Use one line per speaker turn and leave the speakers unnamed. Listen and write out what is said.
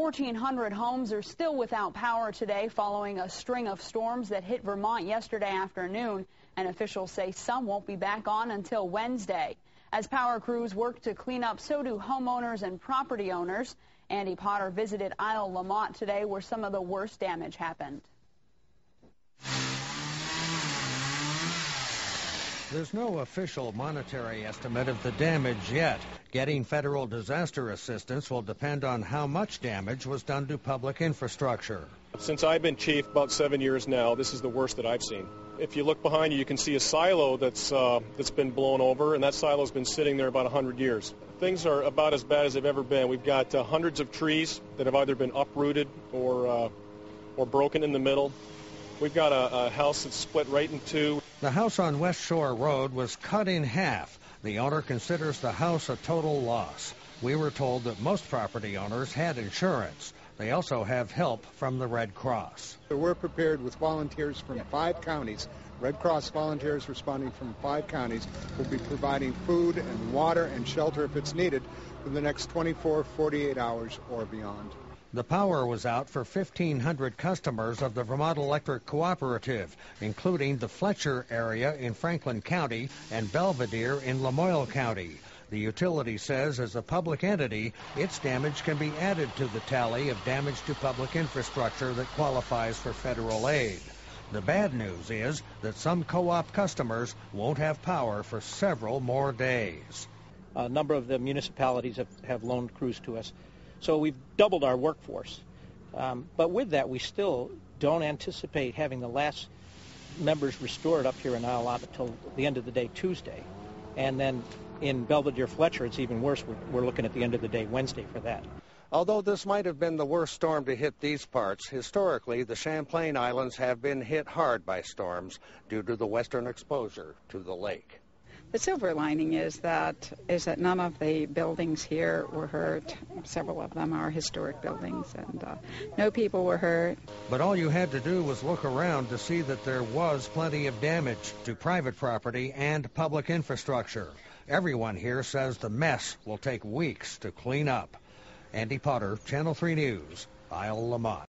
1,400 homes are still without power today following a string of storms that hit Vermont yesterday afternoon, and officials say some won't be back on until Wednesday. As power crews work to clean up, so do homeowners and property owners. Andy Potter visited Isle La Motte today, where some of the worst damage happened.
There's no official monetary estimate of the damage yet. Getting federal disaster assistance will depend on how much damage was done to public infrastructure.
Since I've been chief, about 7 years now, this is the worst that I've seen. If you look behind you, you can see a silo that's been blown over, and that silo's been sitting there about 100 years. Things are about as bad as they've ever been. We've got hundreds of trees that have either been uprooted or broken in the middle. We've got a house that's split right in two.
The house on West Shore Road was cut in half. The owner considers the house a total loss. We were told that most property owners had insurance. They also have help from the Red Cross.
We're prepared with volunteers from 5 counties. Red Cross volunteers responding from 5 counties will be providing food and water and shelter if it's needed for the next 24, 48 hours or beyond.
The power was out for 1,500 customers of the Vermont Electric Cooperative, including the Fletcher area in Franklin County and Belvedere in Lamoille County. The utility says as a public entity, its damage can be added to the tally of damage to public infrastructure that qualifies for federal aid. The bad news is that some co-op customers won't have power for several more days.
A number of the municipalities have loaned crews to us. So we've doubled our workforce. But with that, we still don't anticipate having the last members restored up here in Isle La Motte until the end of the day Tuesday. And then in Belvedere Fletcher, it's even worse. We're looking at the end of the day Wednesday for that.
Although this might have been the worst storm to hit these parts, historically the Champlain Islands have been hit hard by storms due to the western exposure to the lake.
The silver lining is that none of the buildings here were hurt. Several of them are historic buildings, and no people were hurt.
But all you had to do was look around to see that there was plenty of damage to private property and public infrastructure. Everyone here says the mess will take weeks to clean up. Andy Potter, Channel 3 News, Isle La Motte.